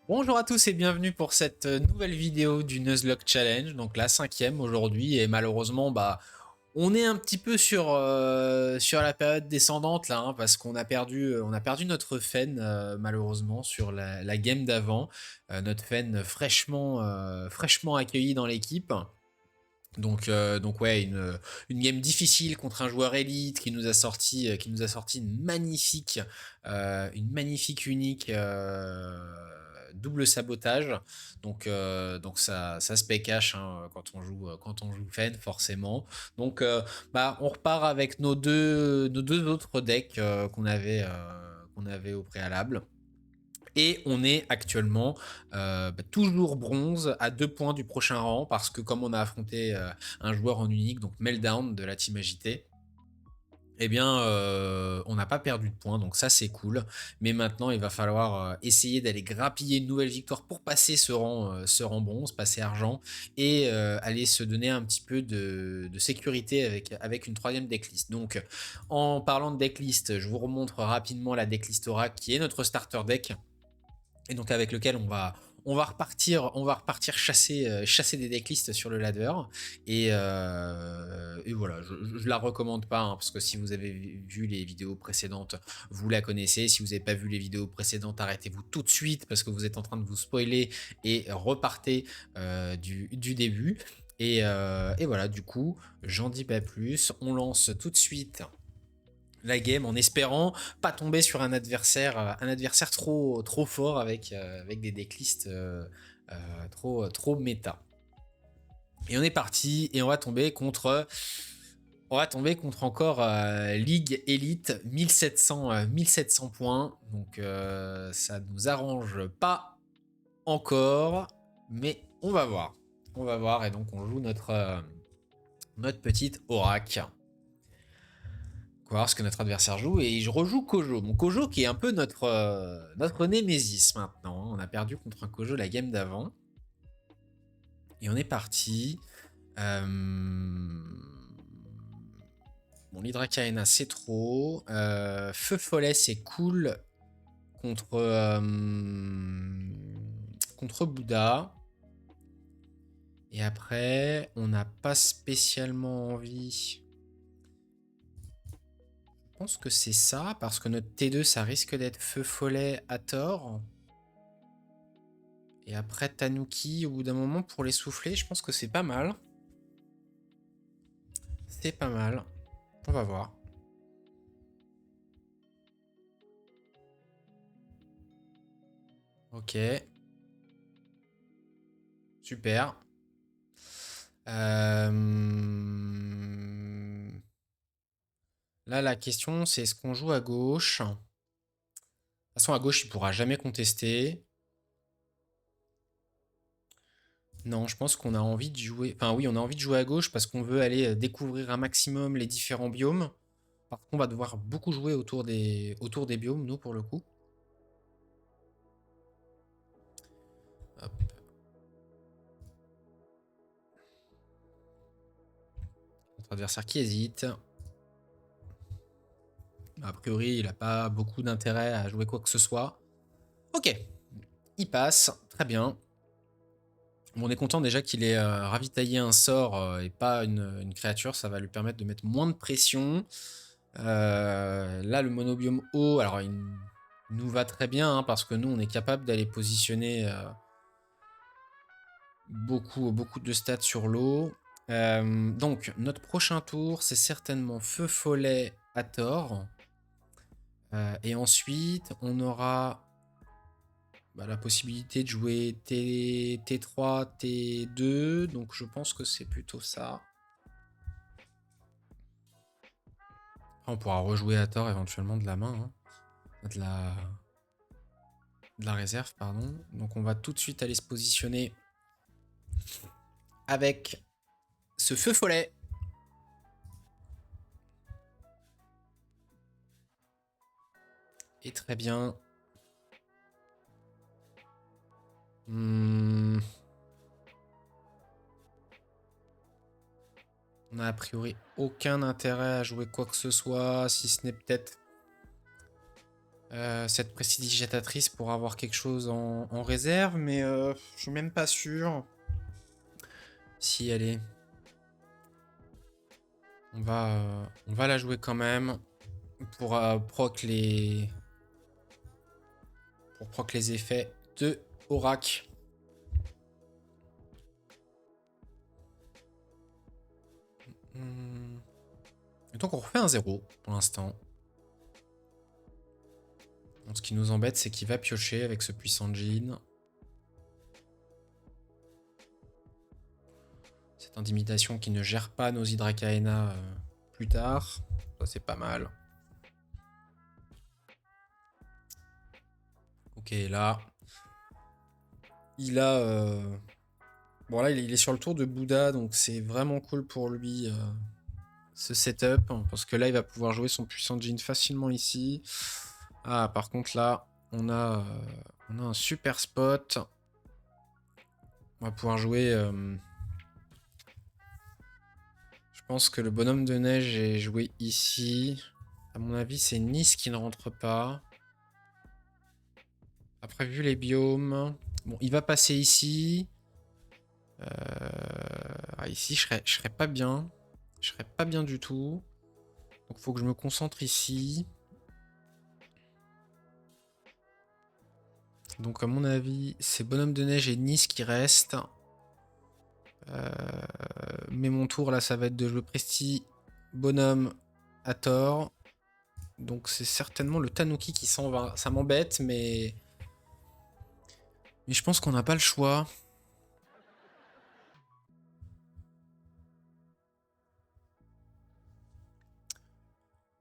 Bonjour à tous et bienvenue pour cette nouvelle vidéo du Nuzlocke Challenge, donc la 5e aujourd'hui, et malheureusement on est un petit peu sur la période descendante là, hein, parce qu'on a perdu notre Fen malheureusement sur la game d'avant, notre Fen fraîchement accueilli dans l'équipe. Donc ouais, une game difficile contre un joueur élite qui nous a sorti une magnifique unique double sabotage. Donc ça se cash hein, quand on joue Fen forcément. Donc on repart avec nos deux autres decks qu'on avait au préalable. Et on est actuellement toujours bronze à 2 points du prochain rang parce que comme on a affronté un joueur en unique, donc Meltdown de la team AJT, eh bien on n'a pas perdu de points, donc ça c'est cool. Mais maintenant il va falloir essayer d'aller grappiller une nouvelle victoire pour passer ce rang bronze, passer argent, et aller se donner un petit peu de sécurité avec une troisième decklist. Donc en parlant de decklist, je vous remontre rapidement la decklist Oracle qui est notre starter deck et donc avec lequel on va repartir chasser des decklists sur le ladder. Et voilà, je la recommande pas hein, parce que si vous avez vu les vidéos précédentes, vous la connaissez. Si vous n'avez pas vu les vidéos précédentes, arrêtez-vous tout de suite parce que vous êtes en train de vous spoiler et repartez du début. Et voilà, du coup, j'en dis pas plus. On lance tout de suite la game en espérant pas tomber sur un adversaire trop fort avec des decklists trop méta. Et on est parti et on va tomber contre encore Ligue Elite 1700 points. Donc ça nous arrange pas encore, mais on va voir. On va voir et donc on joue notre petite Oracle. On va voir ce que notre adversaire joue et je rejoue Kojo. Mon Kojo qui est un peu notre némésis maintenant. On a perdu contre un Kojo la game d'avant. Et on est parti. Bon, l'Hydrakaena c'est trop. Feu Follet c'est cool contre Bouddha. Et après, on n'a pas spécialement envie. Je pense que c'est ça, parce que notre T2, ça risque d'être Feu Follet à tort. Et après Tanuki, au bout d'un moment, pour les souffler, je pense que c'est pas mal. C'est pas mal. On va voir. Ok. Super. Là, la question, c'est est-ce qu'on joue à gauche? De toute façon, à gauche, il pourra jamais contester. Non, je pense qu'on a envie de jouer. Enfin, oui, on a envie de jouer à gauche parce qu'on veut aller découvrir un maximum les différents biomes. Par contre, on va devoir beaucoup jouer autour des biomes, nous, pour le coup. Hop. Notre adversaire qui hésite. A priori, il n'a pas beaucoup d'intérêt à jouer quoi que ce soit. Ok, il passe, très bien. Bon, on est content déjà qu'il ait ravitaillé un sort et pas une créature, ça va lui permettre de mettre moins de pression. Là, le monobiome haut, alors il nous va très bien hein, parce que nous, on est capable d'aller positionner beaucoup de stats sur l'eau. Donc, notre prochain tour, c'est certainement Feu Follet à tort. Et ensuite, on aura la possibilité de jouer T3, T2. Donc je pense que c'est plutôt ça. Après, on pourra rejouer à tort éventuellement de la main. Hein. De la réserve, pardon. Donc on va tout de suite aller se positionner avec ce Feu Follet. Et très bien. On n'a a priori aucun intérêt à jouer quoi que ce soit, si ce n'est peut-être cette prestidigitatrice pour avoir quelque chose en réserve, mais je suis même pas sûr. Si elle est... on va la jouer quand même pour proc les effets de Aurak. Et donc on refait un 0 pour l'instant. Ce qui nous embête, c'est qu'il va piocher avec ce puissant Djinn. Cette intimidation qui ne gère pas nos Hydrakaena plus tard. Ça, c'est pas mal. Ok, là... il a... bon, là, il est sur le tour de Bouddha, donc c'est vraiment cool pour lui, ce setup. Parce que là, il va pouvoir jouer son puissant Djinn facilement ici. Ah, par contre, là, on a un super spot. On va pouvoir jouer... je pense que le bonhomme de neige est joué ici. À mon avis, c'est Nice qui ne rentre pas. Après, vu les biomes... bon, il va passer ici. Ici, je serais pas bien. Je serais pas bien du tout. Donc, faut que je me concentre ici. Donc, à mon avis, c'est bonhomme de neige et Nice qui restent. Mais mon tour, là, ça va être de jouer Presti bonhomme à tort. Donc, c'est certainement le Tanuki qui s'en va. Ça m'embête, mais je pense qu'on n'a pas le choix.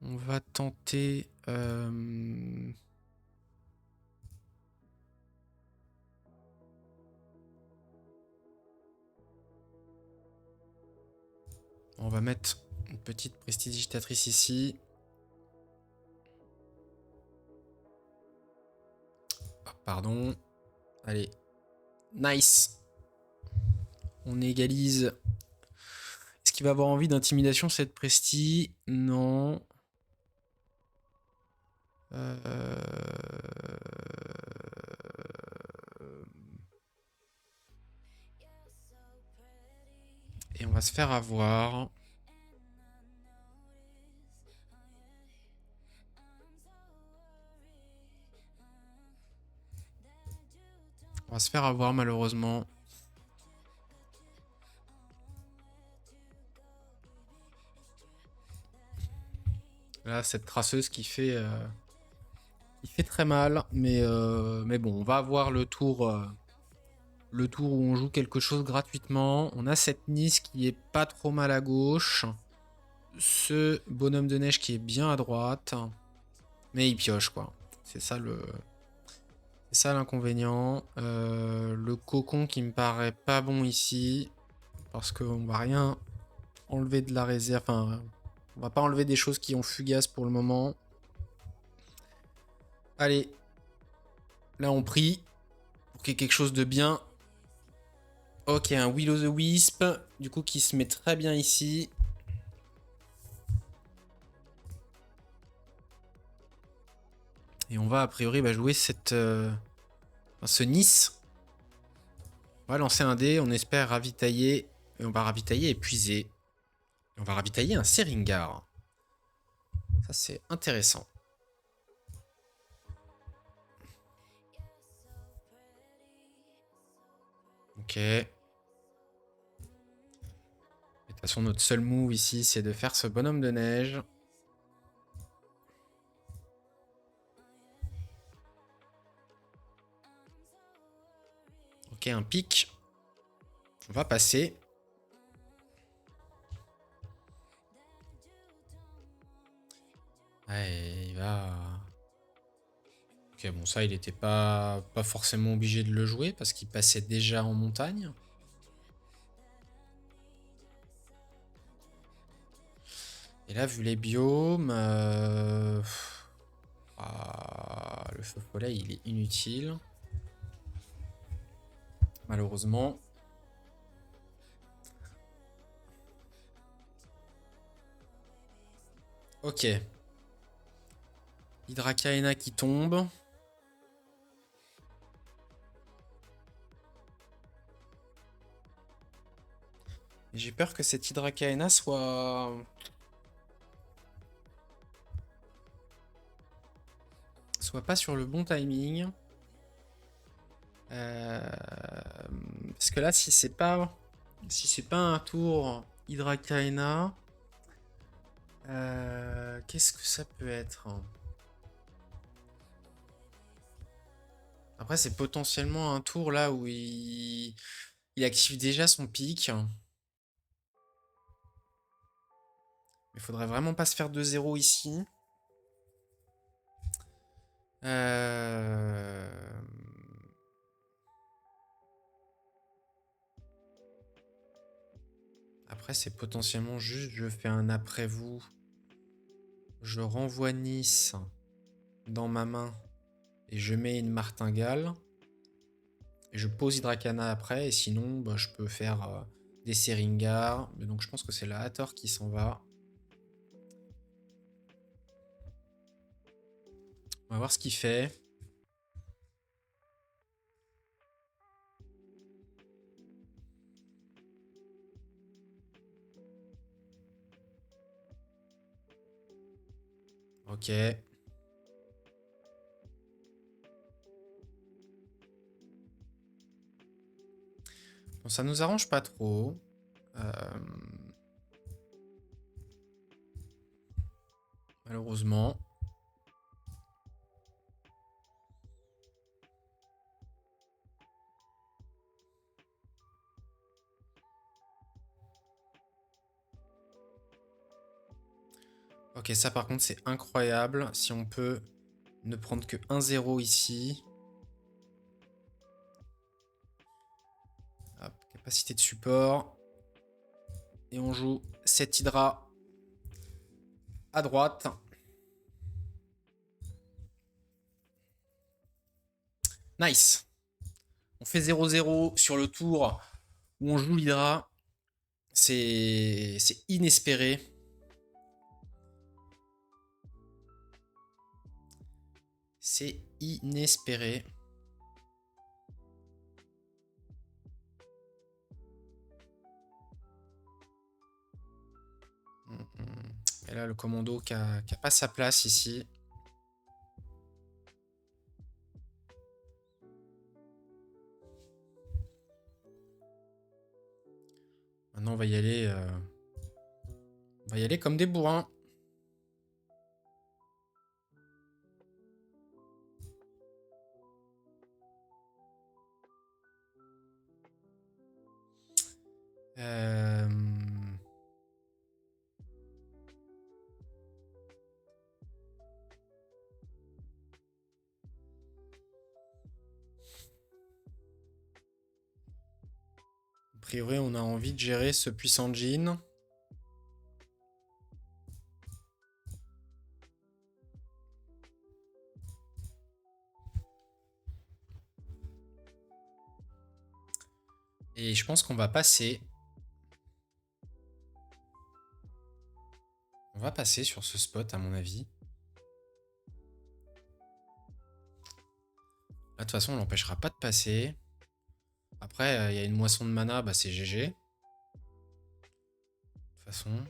On va tenter... on va mettre une petite prestidigitatrice ici. Oh, pardon. Allez. Nice. On égalise. Est-ce qu'il va avoir envie d'intimidation cette presti? Non. Et on va se faire avoir. On va se faire avoir malheureusement. Là, cette traceuse qui fait très mal. Mais bon, on va avoir le tour où on joue quelque chose gratuitement. On a cette Nice qui est pas trop mal à gauche. Ce bonhomme de neige qui est bien à droite. Mais il pioche, quoi. C'est ça l'inconvénient. Le cocon qui me paraît pas bon ici. Parce qu'on va rien enlever de la réserve. Enfin, on va pas enlever des choses qui ont fugace pour le moment. Allez. Là, on prie. Pour qu'il y ait quelque chose de bien. Ok, un Will o' the Wisp. Du coup, qui se met très bien ici. Et on va, a priori, jouer ce Nice. On va lancer un dé. On espère ravitailler. Et on va ravitailler et puiser. Et on va ravitailler un Seringar. Ça, c'est intéressant. Ok. De toute façon, notre seul move ici, c'est de faire ce bonhomme de neige. Ok, un pic. On va passer. Ouais, il va... Ok, bon, ça, il n'était pas forcément obligé de le jouer parce qu'il passait déjà en montagne. Et là, vu les biomes... le feu follet, il est inutile. Malheureusement. Ok. Hydrakaena qui tombe. J'ai peur que cette Hydrakaena soit pas sur le bon timing. Parce que là, si c'est pas un tour Hydrakaena, qu'est-ce que ça peut être? Après, c'est potentiellement un tour là où il active déjà son pic. Il faudrait vraiment pas se faire 2-0 ici. Après, c'est potentiellement juste, je fais un après vous. Je renvoie Nice dans ma main et je mets une martingale. Et je pose Hydrakana après. Et sinon, bah, je peux faire des Seringar. Mais donc, je pense que c'est le Hathor qui s'en va. On va voir ce qu'il fait. Ok. Bon, ça nous arrange pas trop. Malheureusement. Ok, ça par contre c'est incroyable. Si on peut ne prendre que 1-0 ici. Hop, capacité de support. Et on joue cette Hydra à droite. Nice. On fait 0-0 sur le tour où on joue l'Hydra. C'est inespéré. C'est inespéré. Et là, le commando qui a pas sa place ici. Maintenant, on va y aller. On va y aller comme des bourrins. Euh... A priori, on a envie de gérer ce puissant Jhin. Et je pense qu'on va passer. On va passer sur ce spot, à mon avis. Là, de toute façon, on l'empêchera pas de passer. Après, il y a une moisson de mana, bah c'est GG. De toute façon.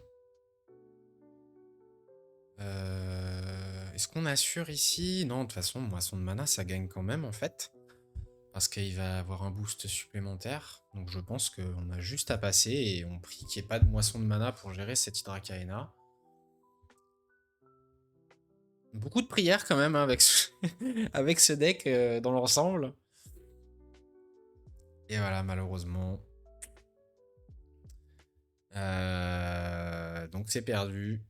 Est-ce qu'on assure ici? Non, de toute façon, moisson de mana, ça gagne quand même, en fait. Parce qu'il va avoir un boost supplémentaire. Donc je pense qu'on a juste à passer et on prie qu'il n'y ait pas de moisson de mana pour gérer cette Hydrakaena. Beaucoup de prières quand même hein, avec, avec ce deck dans l'ensemble. Et voilà, malheureusement. Donc c'est perdu.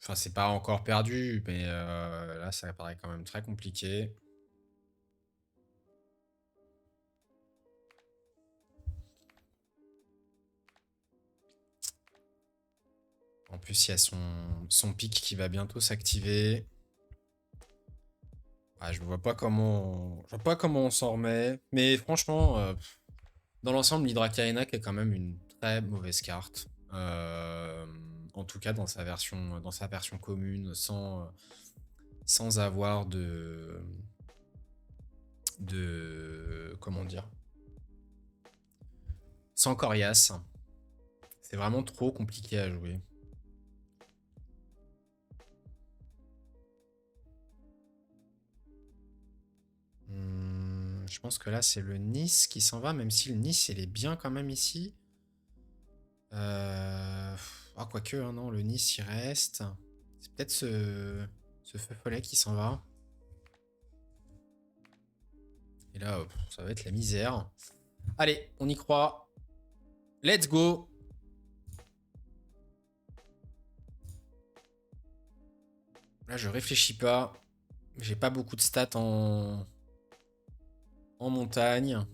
Enfin, c'est pas encore perdu, mais là, ça paraît quand même très compliqué. En plus, il y a son pic qui va bientôt s'activer. Ah, je vois pas comment on s'en remet. Mais franchement, dans l'ensemble, l'Hydrakaena est quand même une très mauvaise carte. En tout cas, dans sa version commune, sans avoir comment dire, sans coriace. C'est vraiment trop compliqué à jouer. Je pense que là, c'est le Nice qui s'en va, même si le Nice, il est bien quand même ici. Ah, quoique, hein, non, le Nice, il reste. C'est peut-être ce feu follet qui s'en va. Et là, ça va être la misère. Allez, on y croit. Let's go. Là, je réfléchis pas. J'ai pas beaucoup de stats en montagne.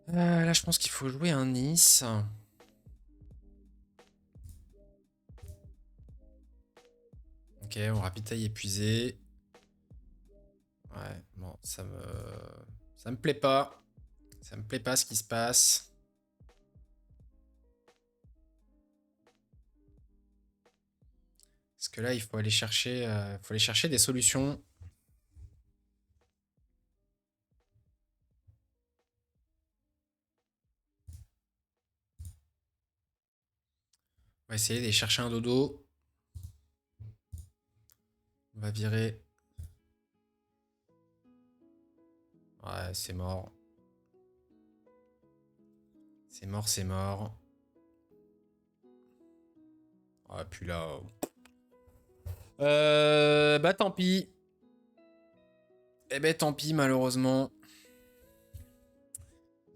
Là, je pense qu'il faut jouer un Nice. Ok, on ravitaille épuisé. Ouais, bon, ça me plaît pas. Ça me plaît pas ce qui se passe. Parce que là, il faut aller chercher des solutions. On va essayer d'aller chercher un dodo. On va virer. Ouais, c'est mort. C'est mort, c'est mort. Ah, puis là. Bah tant pis. Eh ben tant pis, malheureusement.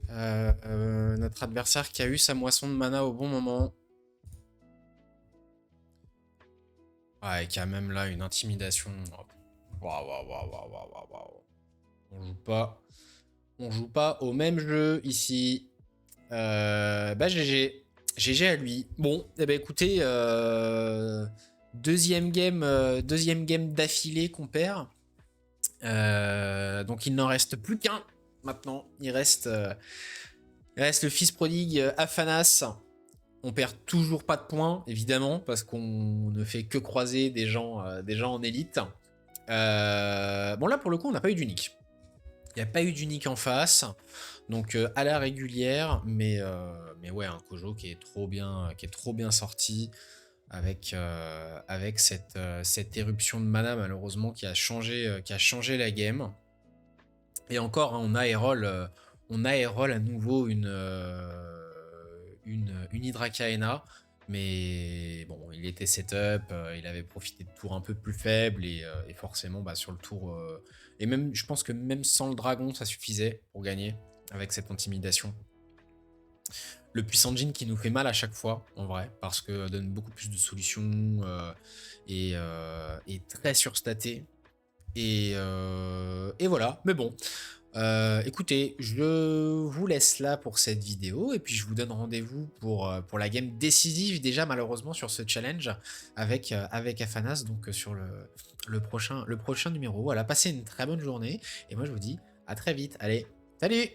Notre adversaire qui a eu sa moisson de mana au bon moment. Ouais, qui a même là une intimidation. Waouh, waouh, waouh, waouh, waouh, waouh. On joue pas au même jeu ici. Bah GG. GG à lui. Bon, eh ben écoutez, deuxième game d'affilée qu'on perd. Donc il n'en reste plus qu'un maintenant. Il reste le fils prodigue Aphanas. On perd toujours pas de points, évidemment, parce qu'on ne fait que croiser des gens en élite. Bon là pour le coup on n'a pas eu d'unique. Il n'y a pas eu d'unique en face. Donc à la régulière, mais ouais, un Kojo qui est trop bien sorti avec cette éruption de mana malheureusement qui a changé la game. Et encore, hein, on a Herol à nouveau une Hydra Kaena, mais bon, il était setup, il avait profité de tours un peu plus faibles et forcément bah, sur le tour et même je pense que même sans le dragon ça suffisait pour gagner avec cette intimidation. Le puissant Jin qui nous fait mal à chaque fois en vrai parce que donne beaucoup plus de solutions et est très surstaté et voilà, mais bon. Écoutez, je vous laisse là pour cette vidéo et puis je vous donne rendez-vous pour la game décisive déjà malheureusement sur ce challenge avec Aphanas, donc sur le prochain numéro. Voilà, passez une très bonne journée et moi je vous dis à très vite. Allez, salut!